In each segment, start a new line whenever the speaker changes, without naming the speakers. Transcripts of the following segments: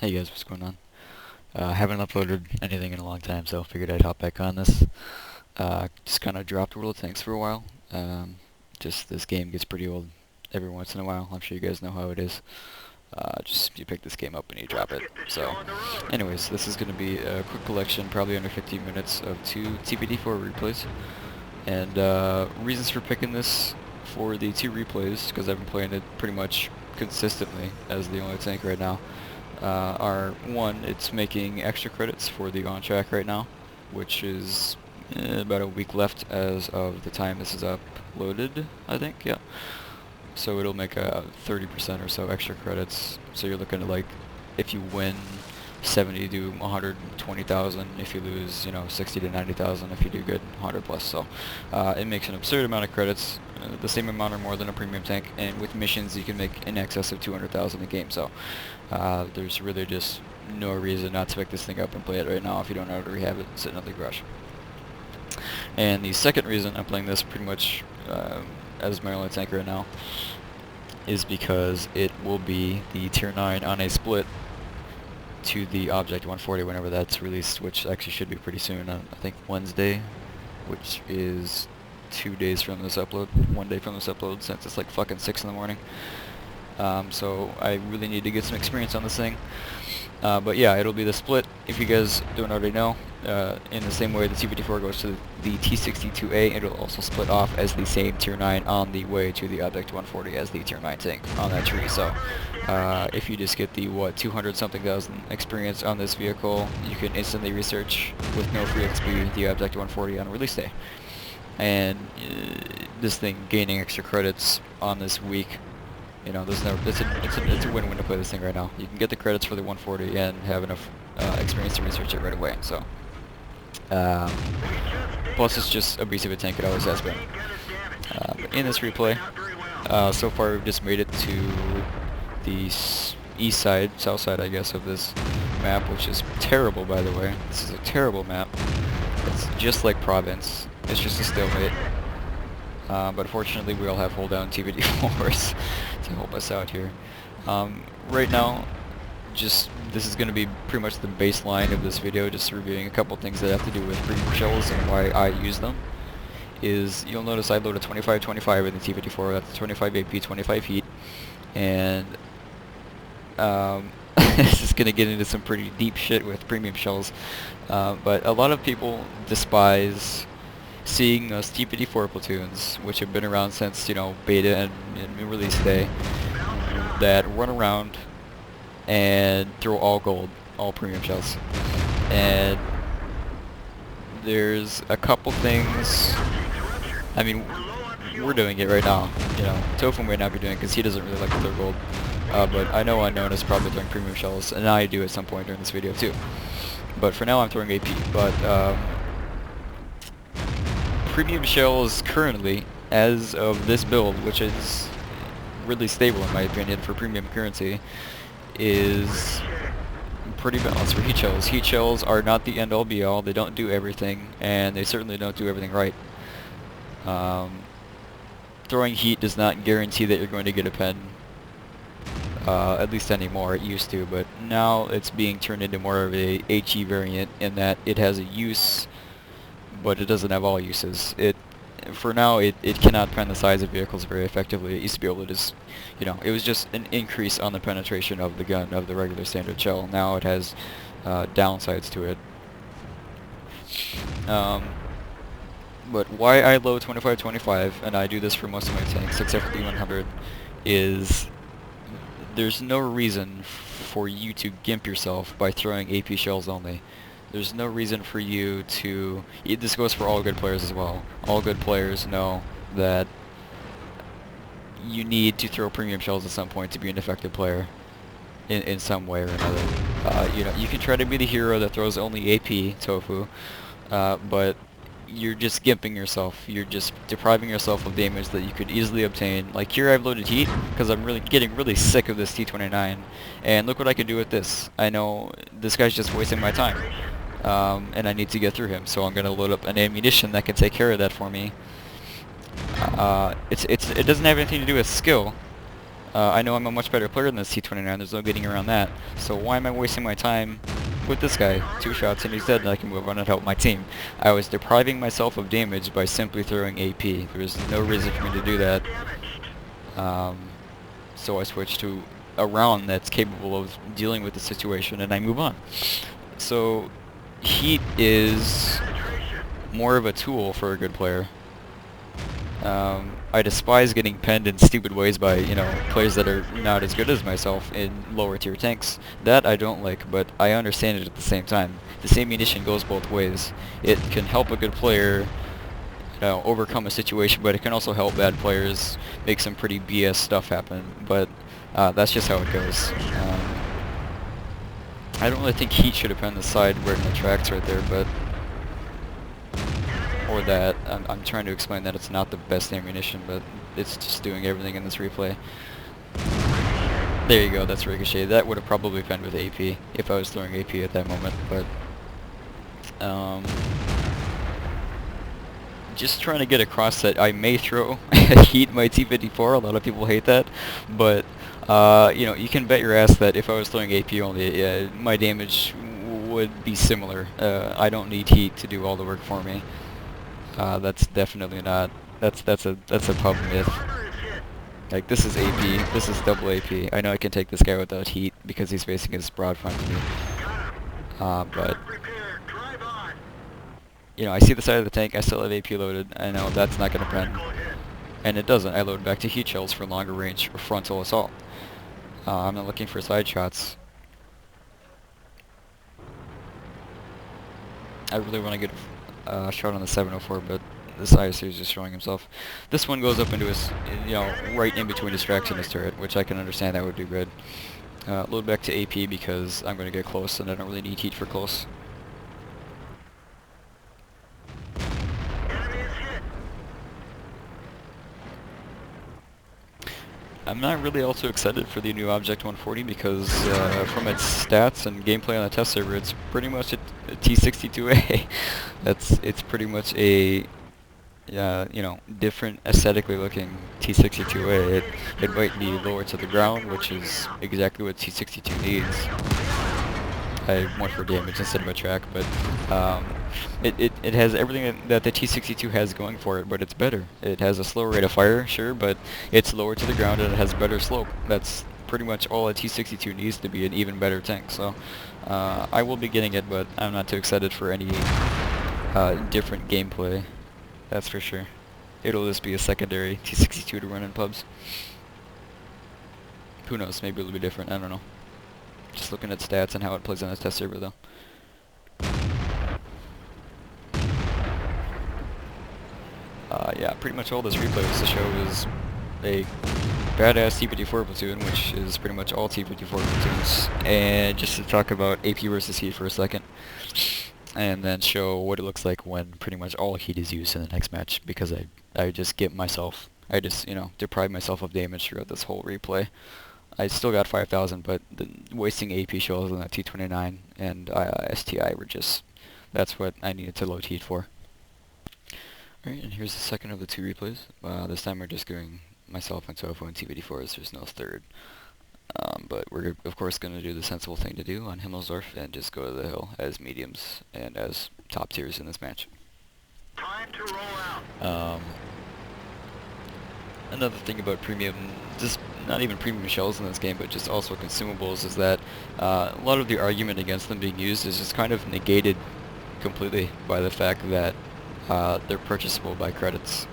Hey guys, what's going on? Haven't uploaded anything in a long time, so figured I'd hop back on this. Just kind of dropped World of Tanks for a while. Just this game gets pretty old every once in a while. I'm sure you guys know how it is. Just you pick this game up and you drop it. So, anyways, this is going to be a quick collection, probably under 15 minutes, of 2 T-54 replays. And reasons for picking this for the 2 replays, because I've been playing it pretty much consistently as the only tank right now. Are one, it's making extra credits for the on track right now, which is about a week left as of the time this is uploaded, I think, yeah. So it'll make 30% or so extra credits. So you're looking at, like, if you win 70 to 120,000, if you lose, 60 to 90,000, if you do good, 100 plus. So it makes an absurd amount of credits, the same amount or more than a premium tank, and with missions you can make in excess of 200,000 a game. So there's really just no reason not to pick this thing up and play it right now if you don't already have it sitting in the garage. And the second reason I'm playing this pretty much as my only tank right now is because it will be the tier 9 on a split to the Object 140 whenever that's released, which actually should be pretty soon. I think Wednesday, which is 2 days from this upload, 1 day from this upload, since it's like fucking 6 in the morning. So I really need to get some experience on this thing. But yeah, it'll be the split, if you guys don't already know. In the same way the T-54 goes to the T-62A, it'll also split off as the same tier 9 on the way to the Object 140 as the tier 9 tank on that tree. So if you just get the, 200-something thousand experience on this vehicle, you can instantly research with no free XP the Object 140 on release day. And this thing gaining extra credits on this week, there's no, it's a win-win to play this thing right now. You can get the credits for the 140 and have enough experience to research it right away. So, plus it's just a beast of a tank. It always has been. But in this replay, so far we've just made it to the east side, south side, I guess, of this map, which is terrible, by the way. This is a terrible map. It's just like Province. It's just a stalemate. But fortunately we all have hold down T-54s to help us out here. Right now, this is going to be pretty much the baseline of this video, just reviewing a couple things that have to do with premium shells and why I use them. You'll notice I load a 25-25 in the T-54, that's 25 AP, 25 heat, and this is going to get into some pretty deep shit with premium shells, but a lot of people despise seeing those T-54 platoons, which have been around since, beta and release day, that run around and throw all gold, all premium shells. And there's a couple things, I mean, we're doing it right now, Tofu may not be doing it because he doesn't really like to throw gold, but I know Unknown is probably throwing premium shells, and I do at some point during this video too. But for now I'm throwing AP, but premium shells currently, as of this build, which is really stable in my opinion for premium currency, is pretty balanced for heat shells. Heat shells are not the end all be all, they don't do everything, and they certainly don't do everything right. Throwing heat does not guarantee that you're going to get a pen, at least anymore. It used to, but now it's being turned into more of a HE variant in that it has a use, but it doesn't have all uses. For now, it cannot pen the size of vehicles very effectively. It used to be able to just, it was just an increase on the penetration of the gun, of the regular standard shell. Now it has downsides to it. But why I load 25-25, and I do this for most of my tanks, except for the 100, is there's no reason for you to gimp yourself by throwing AP shells only. There's no reason for you to... This goes for all good players as well. All good players know that you need to throw premium shells at some point to be an effective player in some way or another. You can try to be the hero that throws only AP, Tofu, but you're just gimping yourself. You're just depriving yourself of damage that you could easily obtain. Like here I've loaded heat because I'm getting really sick of this T-29, and look what I can do with this. I know this guy's just wasting my time. And I need to get through him, so I'm going to load up an ammunition that can take care of that for me. It doesn't have anything to do with skill. I know I'm a much better player than this T-29, there's no getting around that. So why am I wasting my time with this guy? 2 shots and he's dead and I can move on and help my team. I was depriving myself of damage by simply throwing AP. There was no reason for me to do that. So I switched to a round that's capable of dealing with the situation and I move on. So heat is more of a tool for a good player. I despise getting penned in stupid ways by, players that are not as good as myself in lower tier tanks. That I don't like, but I understand it at the same time. The same munition goes both ways. It can help a good player overcome a situation, but it can also help bad players make some pretty BS stuff happen. But that's just how it goes. I don't really think heat should have been on the side where the tracks right there, but or that. I'm trying to explain that it's not the best ammunition, but it's just doing everything in this replay. There you go, that's Ricochet. That would have probably been with AP if I was throwing AP at that moment, but just trying to get across that I may throw heat my T-54. A lot of people hate that, but you can bet your ass that if I was throwing AP only, my damage would be similar. I don't need heat to do all the work for me. That's definitely not. That's a pub myth. Like, this is AP. This is double AP. I know I can take this guy without heat because he's facing his broad front to me. But I see the side of the tank. I still have AP loaded. I know that's not gonna pen, and it doesn't. I load back to heat shells for longer range or frontal assault. I'm not looking for side shots. I really want to get a shot on the 704, but this ISU is just showing himself. This one goes up into his, right in between his tracks and his turret, which I can understand that would do good. Load back to AP because I'm going to get close, and I don't really need heat for close. I'm not really also excited for the new Object 140 because from its stats and gameplay on the test server, it's pretty much a T-62A. It's pretty much a different aesthetically looking T-62A. It might be lower to the ground, which is exactly what T-62 needs. I went for damage instead of a track, but it has everything that the T-62 has going for it, but it's better. It has a slower rate of fire, sure, but it's lower to the ground and it has better slope. That's pretty much all a T-62 needs to be an even better tank. So I will be getting it, but I'm not too excited for any different gameplay. That's for sure. It'll just be a secondary T-62 to run in pubs. Who knows, maybe it'll be different, I don't know. Just looking at stats and how it plays on this test server though. Yeah, pretty much all this replay was to show is a badass T-54 platoon, which is pretty much all T-54 platoons, and just to talk about AP versus heat for a second, and then show what it looks like when pretty much all heat is used in the next match, because I just deprive myself of damage throughout this whole replay. I still got 5,000, but wasting AP shells on that T-29 and STI were just, that's what I needed to load heat for. Alright, and here's the second of the two replays. This time we're just going myself and Tofu and T-54s, there's no third. But we're of course going to do the sensible thing to do on Himmelsdorf and just go to the hill as mediums and as top tiers in this match.
Time to roll out.
Another thing about premium, just not even premium shells in this game, but just also consumables, is that a lot of the argument against them being used is just kind of negated completely by the fact that they're purchasable by credits.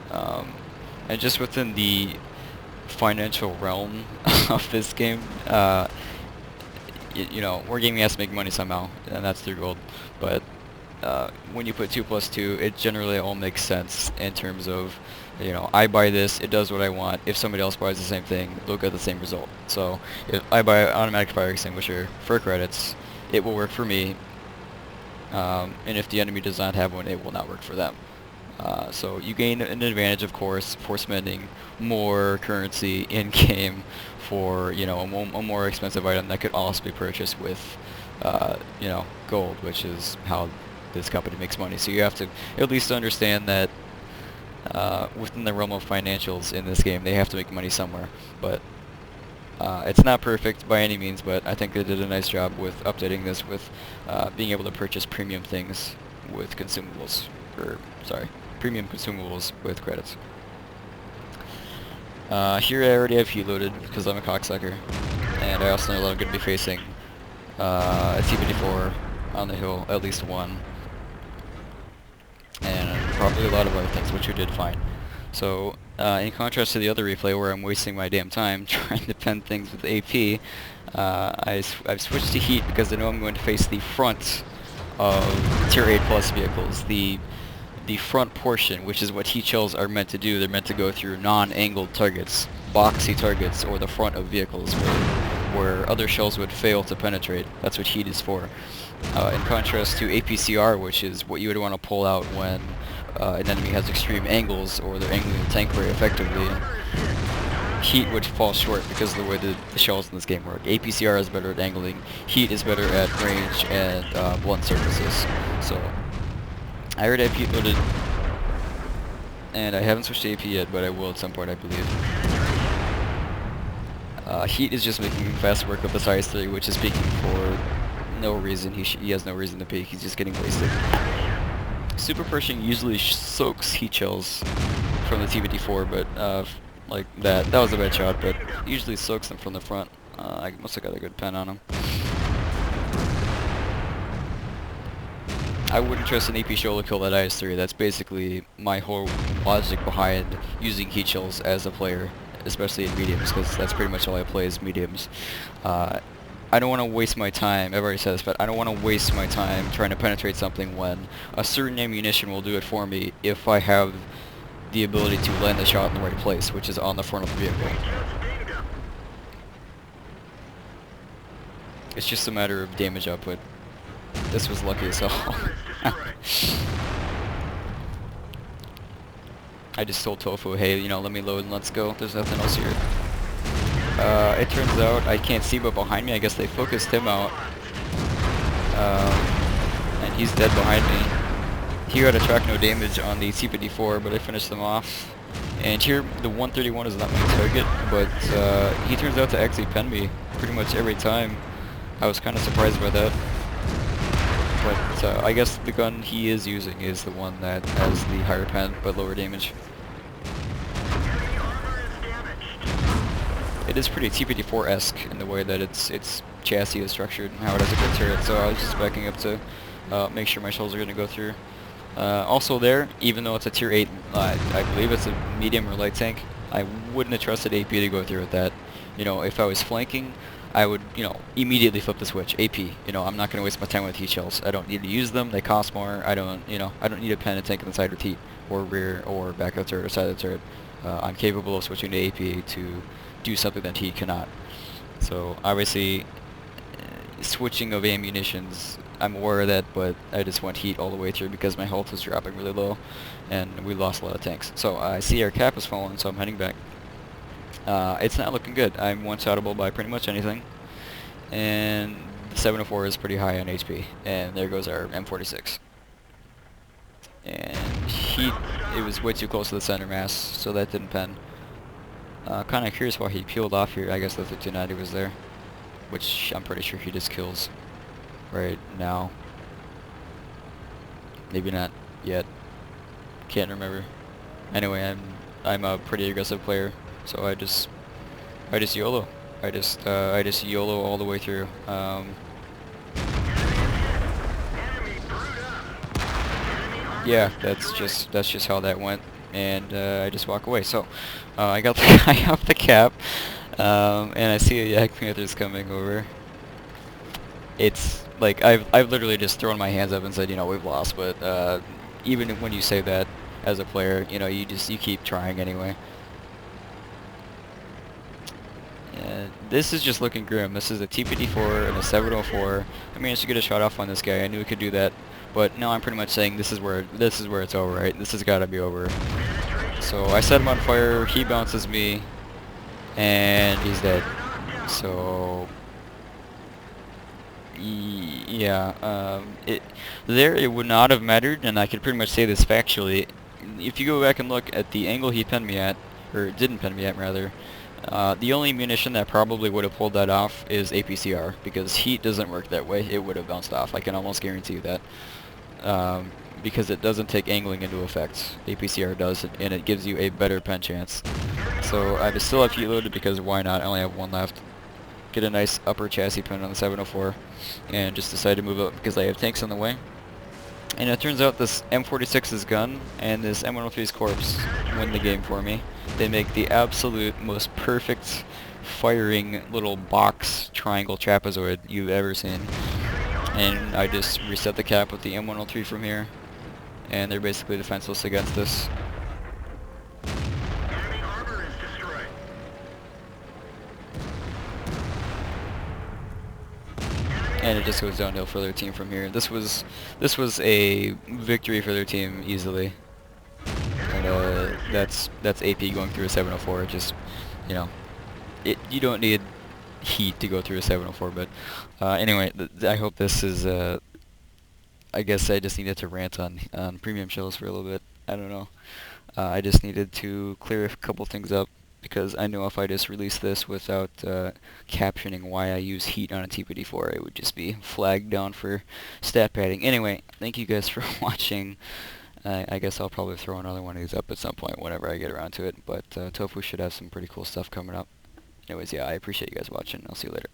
And just within the financial realm of this game, Wargaming has to make money somehow, and that's their goal. But when you put 2 plus 2, it generally all makes sense in terms of, I buy this, it does what I want. If somebody else buys the same thing, they'll get the same result. So if I buy an automatic fire extinguisher for credits, it will work for me. And if the enemy does not have one, it will not work for them. So you gain an advantage, of course, for spending more currency in-game for, a more expensive item that could also be purchased with, gold, which is how this company makes money. So you have to at least understand that within the realm of financials in this game. They have to make money somewhere, but it's not perfect by any means, but I think they did a nice job with updating this with being able to purchase premium things with consumables, or sorry, premium consumables with credits. Here I already have heat loaded because I'm a cocksucker, and I also know that I'm going to be facing a T-54 on the hill, at least one, and probably a lot of other things, which we did fine. So, in contrast to the other replay where I'm wasting my damn time trying to pen things with AP, I've switched to heat because I know I'm going to face the front of Tier 8 plus vehicles. The front portion, which is what heat shells are meant to do. They're meant to go through non-angled targets, boxy targets, or the front of vehicles where other shells would fail to penetrate. That's what heat is for. In contrast to APCR, which is what you would want to pull out when an enemy has extreme angles or they're angling the tank very effectively. Heat would fall short because of the way the shells in this game work. APCR is better at angling, heat is better at range and blunt surfaces. So I already have heat loaded, and I haven't switched to AP yet, but I will at some point, I believe. Heat is just making fast work of the size 3, which is peeking for no reason. He has no reason to peek, he's just getting wasted. Super Pershing usually soaks heat shells from the T-54, but like that was a bad shot, but usually soaks them from the front. I must have got a good pen on him. I wouldn't trust an AP shell to kill that IS-3. That's basically my whole logic behind using heat shells as a player, especially in mediums, because that's pretty much all I play is mediums. I don't want to waste my time, I've already said this, but I don't want to waste my time trying to penetrate something when a certain ammunition will do it for me if I have the ability to land the shot in the right place, which is on the front of the vehicle. It's just a matter of damage output. This was lucky as hell. I just told Tofu, hey, you know, let me load and let's go. There's nothing else here. It turns out I can't see, but behind me, I guess they focused him out. And he's dead behind me. Here I'd attract no damage on the T-54, but I finished them off. And here, the 131 is not my target, but he turns out to actually pen me pretty much every time. I was kind of surprised by that. But I guess the gun he is using is the one that has the higher pen but lower damage. It is pretty T-54-esque in the way that its chassis is structured and how it has a good turret, so I was just backing up to make sure my shells are going to go through. Also there, even though it's a tier 8, I believe it's a medium or light tank, I wouldn't have trusted AP to go through with that. You know, if I was flanking, I would, you know, immediately flip the switch. AP, you know, I'm not going to waste my time with heat shells. I don't need to use them, they cost more, I don't need a pen and tank in the side with heat, or rear, or back of the turret, or side of the turret. I'm capable of switching to AP to do something that heat cannot. So, obviously, switching of ammunitions, I'm aware of that, but I just went heat all the way through because my health was dropping really low, and we lost a lot of tanks. So, I see our cap is falling, so I'm heading back. It's not looking good. I'm one-shottable by pretty much anything, and 704 is pretty high on HP, and there goes our M46. And heat, it was way too close to the center mass, so that didn't pen. Kind of curious why he peeled off here. I guess the 290 was there, which I'm pretty sure he just kills right now. Maybe not yet. Can't remember. Anyway, I'm a pretty aggressive player, so I just YOLO. I just YOLO all the way through. Yeah, that's just how that went, and I just walk away. So I got the guy off the cap, and I see a Yak Panthers coming over. It's like I've literally just thrown my hands up and said, you know, we've lost. But even when you say that as a player, you know, you keep trying anyway. And this is just looking grim. This is a T-54 and a 704. I managed to get a shot off on this guy. I knew we could do that. But now I'm pretty much saying this is where it's over, right? This has got to be over. So I set him on fire, he bounces me, and he's dead. So yeah, it would not have mattered, and I could pretty much say this factually if you go back and look at the angle he pinned me at, or didn't pin me at rather, the only munition that probably would have pulled that off is APCR, because heat doesn't work that way. It would have bounced off. I can almost guarantee you that. Because it doesn't take angling into effect. APCR does, and it gives you a better pen chance. So I still have heat loaded because why not? I only have one left. Get a nice upper chassis pin on the 704, and just decide to move up because I have tanks on the way. And it turns out this M46's gun and this M103's corpse win the game for me. They make the absolute most perfect firing little box triangle trapezoid you've ever seen. And I just reset the cap with the M103 from here, and they're basically defenseless against this.
Enemy armor is destroyed.
And it just goes downhill for their team from here. This was a victory for their team easily. And that's AP going through a 704. It just, you know, you don't need heat to go through a 704. But anyway, I hope this is. I guess I just needed to rant on premium shells for a little bit. I don't know. I just needed to clear a couple things up, because I know if I just release this without captioning why I use heat on a T-54, it would just be flagged down for stat padding. Anyway, thank you guys for watching. I guess I'll probably throw another one of these up at some point whenever I get around to it, but Tofu should have some pretty cool stuff coming up. Anyways, yeah, I appreciate you guys watching. I'll see you later.